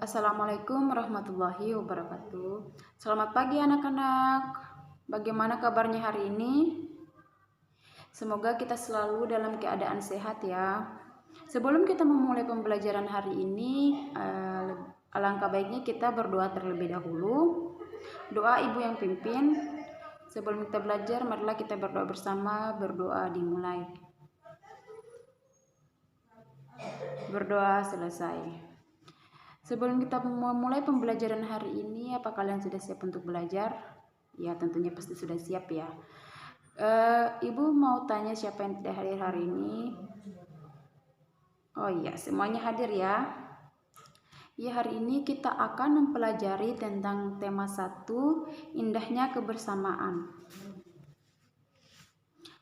Assalamualaikum warahmatullahi wabarakatuh. Selamat pagi anak-anak. Bagaimana kabarnya hari ini? Semoga kita selalu dalam keadaan sehat ya. Sebelum kita memulai pembelajaran hari ini, alangkah baiknya kita berdoa terlebih dahulu. Doa Ibu yang pimpin. Sebelum kita belajar, marilah kita berdoa bersama. Berdoa dimulai. Berdoa selesai. Sebelum kita memulai pembelajaran hari ini, apa kalian sudah siap untuk belajar? Ya, tentunya pasti sudah siap ya. Ibu mau tanya siapa yang tidak hadir hari ini? Oh iya, semuanya hadir ya. Ya, hari ini kita akan mempelajari tentang tema 1, indahnya kebersamaan.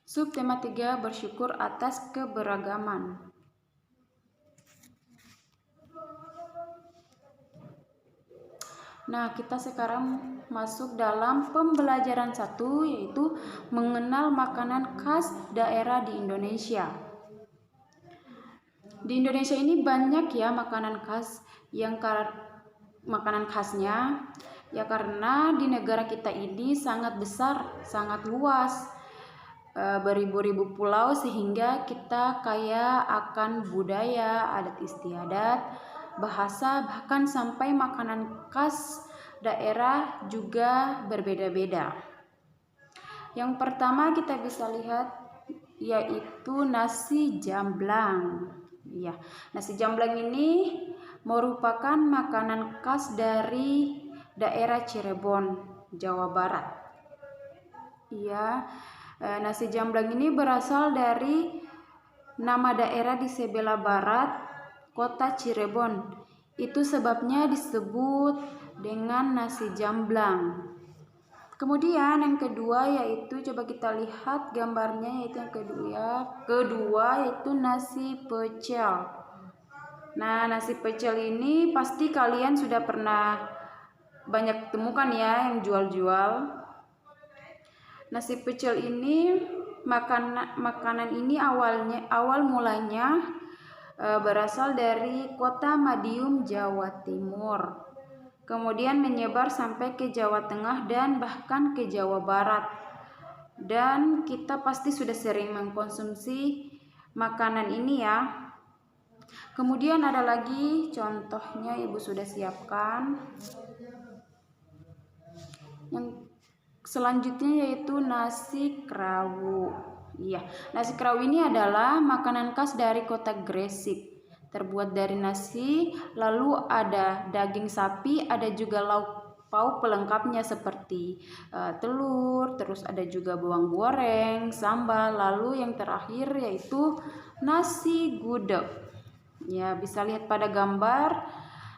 Subtema 3, bersyukur atas keberagaman. Nah, kita sekarang masuk dalam pembelajaran 1, yaitu mengenal makanan khas daerah di Indonesia. Di Indonesia ini banyak ya makanan khas makanan khasnya ya, karena di negara kita ini sangat besar, sangat luas, beribu-ribu pulau, sehingga kita kaya akan budaya, adat istiadat, bahasa, bahkan sampai makanan khas daerah juga berbeda-beda. Yang pertama kita bisa lihat yaitu nasi jamblang. Ya, nasi jamblang ini merupakan makanan khas dari daerah Cirebon, Jawa Barat. Ya, nasi jamblang ini berasal dari nama daerah di sebelah barat kota Cirebon. Itu sebabnya disebut dengan nasi jamblang. Kemudian yang kedua yaitu, coba kita lihat gambarnya, yaitu yang kedua yaitu nasi pecel. Nah, nasi pecel ini pasti kalian sudah pernah banyak temukan ya yang jual-jual. Nasi pecel ini makanan ini awal mulanya berasal dari kota Madiun, Jawa Timur. Kemudian menyebar sampai ke Jawa Tengah dan bahkan ke Jawa Barat. Dan kita pasti sudah sering mengkonsumsi makanan ini ya. Kemudian ada lagi contohnya, Ibu sudah siapkan. Yang selanjutnya yaitu nasi krawu. Iya, nasi krawu ini adalah makanan khas dari kota Gresik. Terbuat dari nasi, lalu ada daging sapi, ada juga lauk pauk pelengkapnya seperti telur, terus ada juga bawang goreng, sambal, lalu yang terakhir yaitu nasi gudeg. Ya, bisa lihat pada gambar.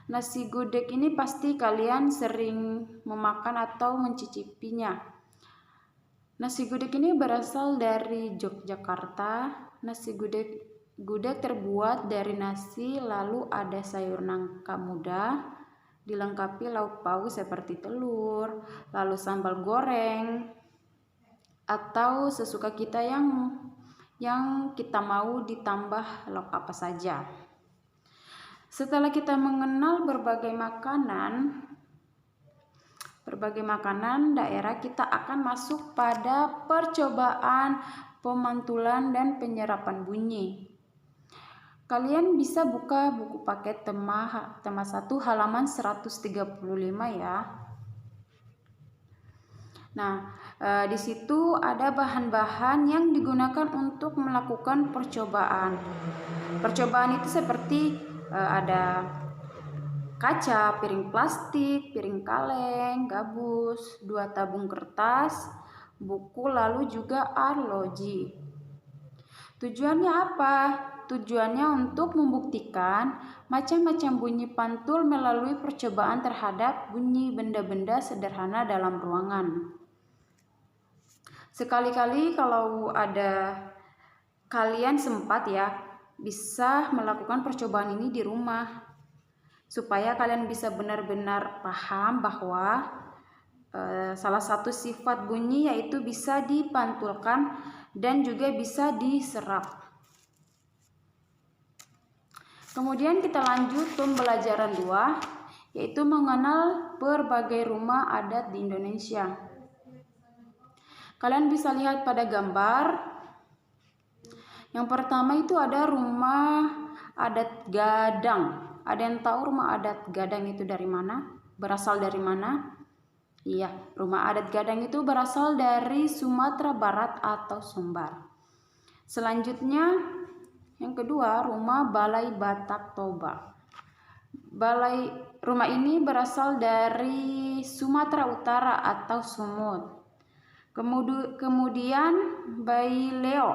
Nasi gudeg ini pasti kalian sering memakan atau mencicipinya. Nasi gudeg ini berasal dari Yogyakarta. Nasi gudeg terbuat dari nasi, lalu ada sayur nangka muda, dilengkapi lauk pauk seperti telur, lalu sambal goreng, atau sesuka kita yang kita mau ditambah lauk apa saja. Setelah kita mengenal berbagai makanan daerah, kita akan masuk pada percobaan pemantulan dan penyerapan bunyi. Kalian bisa buka buku paket tema 1 halaman 135 ya. Nah, di situ ada bahan-bahan yang digunakan untuk melakukan percobaan. Percobaan itu seperti ada kaca, piring plastik, piring kaleng, gabus, 2 tabung kertas, buku, lalu juga arloji. Tujuannya apa? Tujuannya untuk membuktikan macam-macam bunyi pantul melalui percobaan terhadap bunyi benda-benda sederhana dalam ruangan. Sekali-kali kalau ada kalian sempat ya, bisa melakukan percobaan ini di rumah, supaya kalian bisa benar-benar paham bahwa salah satu sifat bunyi yaitu bisa dipantulkan dan juga bisa diserap. Kemudian kita lanjut pembelajaran 2, yaitu mengenal berbagai rumah adat di Indonesia. Kalian bisa lihat pada gambar. Yang pertama itu ada rumah adat Gadang. Ada yang tahu rumah adat Gadang itu dari mana? Berasal dari mana? Iya, rumah adat Gadang itu berasal dari Sumatera Barat atau Sumbar. Selanjutnya, yang kedua, rumah Balai Batak Toba. Rumah ini berasal dari Sumatera Utara atau Sumut. Kemudian Bayi Leo.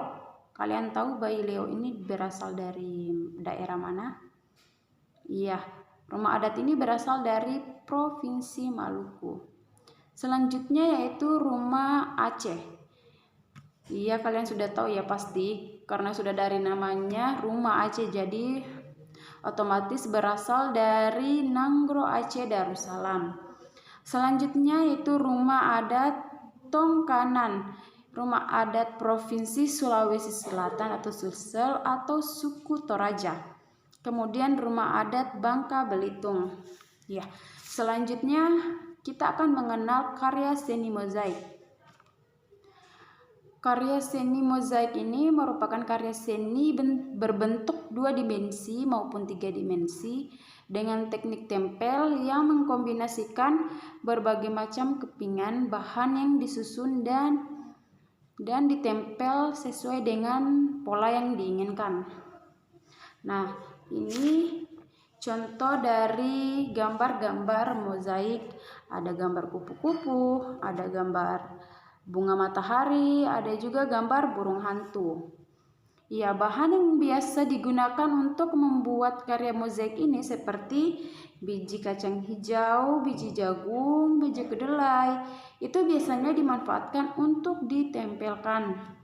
Kalian tahu Bayi Leo ini berasal dari daerah mana? Iya, rumah adat ini berasal dari Provinsi Maluku. Selanjutnya yaitu rumah Aceh. Iya, kalian sudah tahu ya pasti, karena sudah dari namanya rumah Aceh, jadi otomatis berasal dari Nanggro Aceh Darussalam. Selanjutnya yaitu rumah adat Tongkanan, rumah adat Provinsi Sulawesi Selatan atau Sulsel atau suku Toraja. Kemudian rumah adat Bangka Belitung. Ya, selanjutnya kita akan mengenal karya seni mozaik. Karya seni mozaik ini merupakan karya seni berbentuk 2 dimensi maupun 3 dimensi dengan teknik tempel yang mengkombinasikan berbagai macam kepingan bahan yang disusun dan ditempel sesuai dengan pola yang diinginkan. Nah, ini contoh dari gambar-gambar mozaik. Ada gambar kupu-kupu, ada gambar bunga matahari, ada juga gambar burung hantu. Ya, bahan yang biasa digunakan untuk membuat karya mozaik ini seperti biji kacang hijau, biji jagung, biji kedelai. Itu biasanya dimanfaatkan untuk ditempelkan.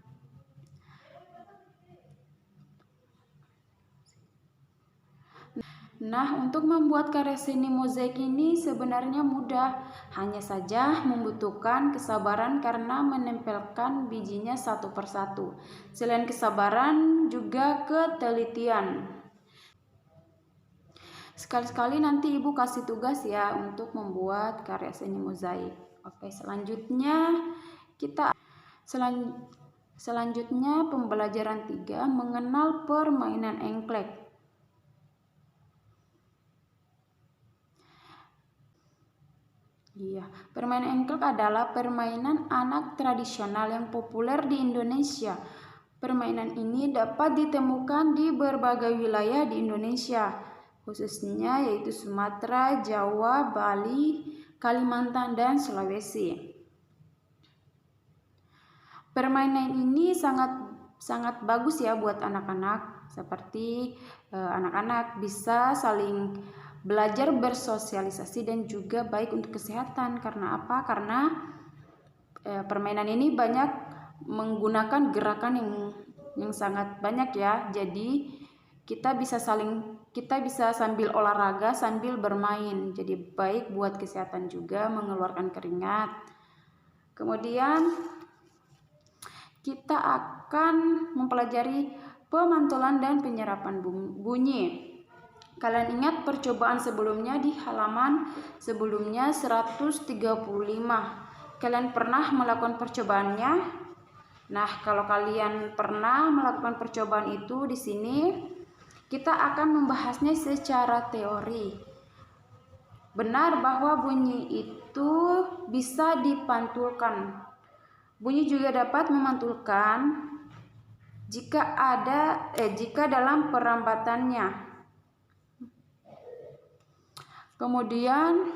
Nah, untuk membuat karya seni mozaik ini sebenarnya mudah, hanya saja membutuhkan kesabaran karena menempelkan bijinya satu persatu. Selain kesabaran, juga ketelitian. Sekali-sekali nanti Ibu kasih tugas ya untuk membuat karya seni mozaik. Oke, selanjutnya pembelajaran 3, mengenal permainan engklek. Iya, permainan engklek adalah permainan anak tradisional yang populer di Indonesia. Permainan ini dapat ditemukan di berbagai wilayah di Indonesia, khususnya yaitu Sumatera, Jawa, Bali, Kalimantan, dan Sulawesi. Permainan ini sangat bagus ya buat anak-anak, seperti anak-anak bisa saling belajar bersosialisasi dan juga baik untuk kesehatan. Karena apa? Karena permainan ini banyak menggunakan gerakan yang sangat banyak ya. Jadi kita bisa sambil olahraga sambil bermain. Jadi baik buat kesehatan juga, mengeluarkan keringat. Kemudian kita akan mempelajari pemantulan dan penyerapan bunyi. Kalian ingat percobaan sebelumnya di halaman sebelumnya 135. Kalian pernah melakukan percobaannya? Nah, kalau kalian pernah melakukan percobaan itu di sini, kita akan membahasnya secara teori. Benar bahwa bunyi itu bisa dipantulkan. Bunyi juga dapat memantulkan jika dalam perambatannya. Kemudian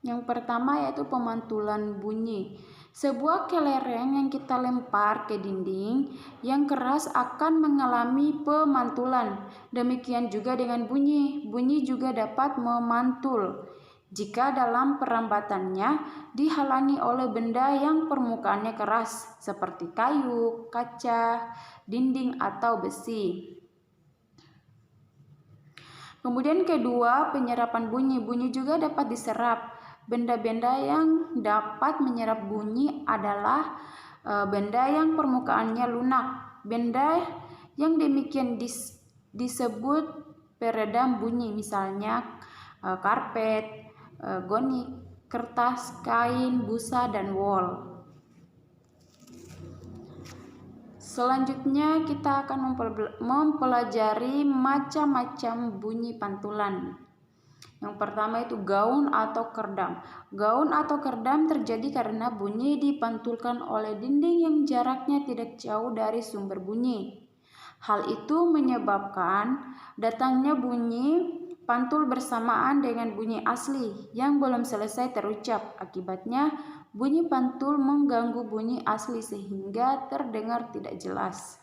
yang pertama yaitu pemantulan bunyi. Sebuah kelereng yang kita lempar ke dinding yang keras akan mengalami pemantulan. Demikian juga dengan bunyi. Bunyi juga dapat memantul jika dalam perambatannya dihalangi oleh benda yang permukaannya keras seperti kayu, kaca, dinding, atau besi. Kemudian kedua, penyerapan bunyi. Bunyi juga dapat diserap. Benda-benda yang dapat menyerap bunyi adalah benda yang permukaannya lunak. Benda yang demikian disebut peredam bunyi, misalnya karpet, gonik, kertas, kain, busa, dan wol. Selanjutnya kita akan mempelajari macam-macam bunyi pantulan. Yang pertama itu gaun atau kerdam. Gaun atau kerdam terjadi karena bunyi dipantulkan oleh dinding yang jaraknya tidak jauh dari sumber bunyi. Hal itu menyebabkan datangnya bunyi pantul bersamaan dengan bunyi asli yang belum selesai terucap. Akibatnya, bunyi pantul mengganggu bunyi asli sehingga terdengar tidak jelas.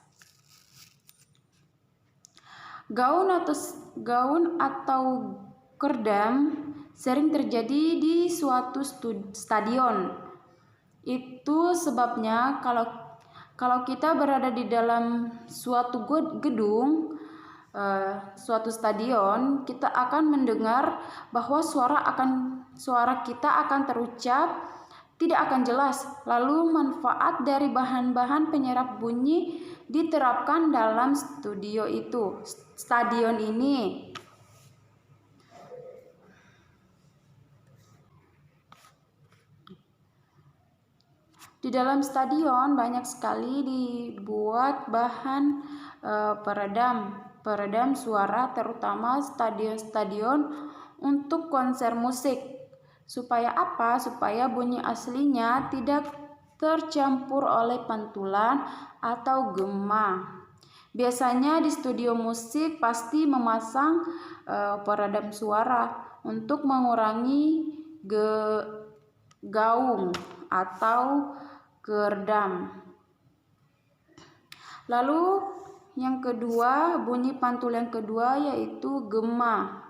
Gaun atau kerdam sering terjadi di suatu stadion. Itu sebabnya kalau kita berada di dalam suatu gedung, suatu stadion, kita akan mendengar bahwa suara kita akan terucap, tidak akan jelas. Lalu manfaat dari bahan-bahan penyerap bunyi diterapkan dalam stadion ini. Di dalam stadion banyak sekali dibuat bahan peredam suara, terutama stadion-stadion untuk konser musik. Supaya apa? Supaya bunyi aslinya tidak tercampur oleh pantulan atau gema. Biasanya di studio musik pasti memasang peredam suara untuk mengurangi gaung atau kerdam. Lalu yang kedua, bunyi pantul yang kedua yaitu gema.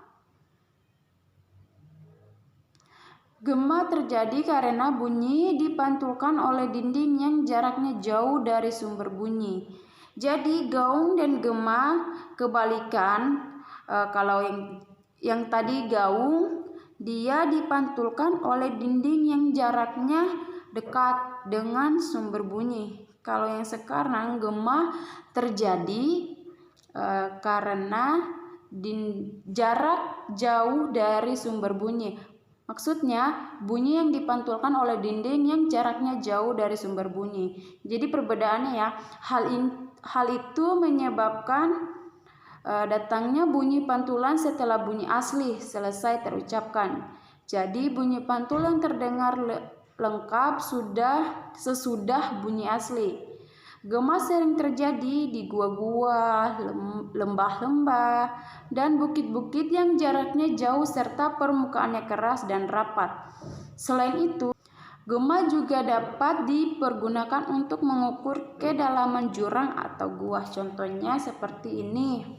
Gema terjadi karena bunyi dipantulkan oleh dinding yang jaraknya jauh dari sumber bunyi. Jadi gaung dan gema kebalikan. Kalau yang tadi gaung, dia dipantulkan oleh dinding yang jaraknya dekat dengan sumber bunyi. Kalau yang sekarang gema terjadi karena jarak jauh dari sumber bunyi. Maksudnya bunyi yang dipantulkan oleh dinding yang jaraknya jauh dari sumber bunyi. Jadi perbedaannya ya, hal itu menyebabkan datangnya bunyi pantulan setelah bunyi asli selesai terucapkan. Jadi bunyi pantulan terdengar lengkap sesudah bunyi asli. Gema sering terjadi di gua-gua, lembah-lembah, dan bukit-bukit yang jaraknya jauh serta permukaannya keras dan rapat. Selain itu, gema juga dapat dipergunakan untuk mengukur kedalaman jurang atau gua. Contohnya seperti ini.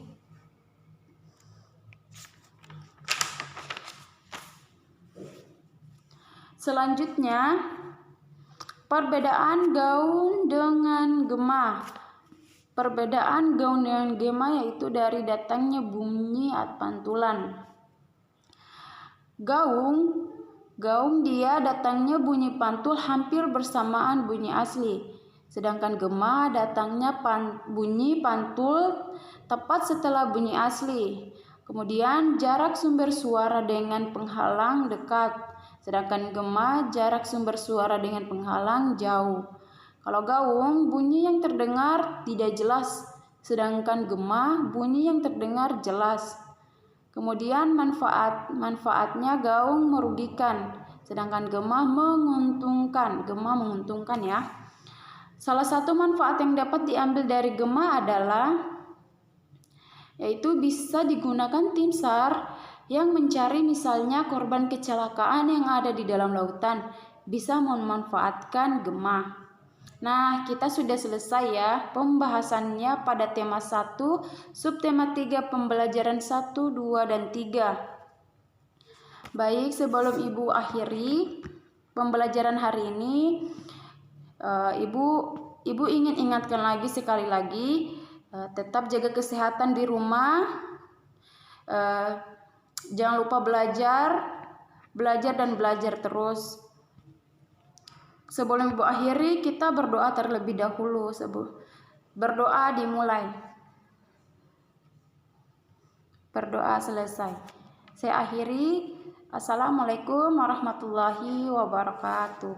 Selanjutnya, perbedaan gaun dengan gema. Perbedaan gaun dengan gema yaitu dari datangnya bunyi atau pantulan. Gaung dia datangnya bunyi pantul hampir bersamaan bunyi asli. Sedangkan gema datangnya bunyi pantul tepat setelah bunyi asli. Kemudian jarak sumber suara dengan penghalang dekat. Sedangkan gema jarak sumber suara dengan penghalang jauh. Kalau gaung, bunyi yang terdengar tidak jelas, sedangkan gema bunyi yang terdengar jelas. Kemudian manfaatnya gaung merugikan, sedangkan gema menguntungkan. Gema menguntungkan ya. Salah satu manfaat yang dapat diambil dari gema adalah yaitu bisa digunakan tim SAR yang mencari misalnya korban kecelakaan yang ada di dalam lautan, bisa memanfaatkan gema. Nah, kita sudah selesai ya pembahasannya pada tema 1, subtema 3 pembelajaran 1, 2, dan 3. Baik, sebelum Ibu akhiri pembelajaran hari ini, Ibu ingin ingatkan lagi sekali lagi, tetap jaga kesehatan di rumah. Jangan lupa belajar dan belajar terus. Sebelum Ibu akhiri, kita berdoa terlebih dahulu. Berdoa dimulai. berdoa selesai. Saya akhiri. Assalamualaikum warahmatullahi wabarakatuh.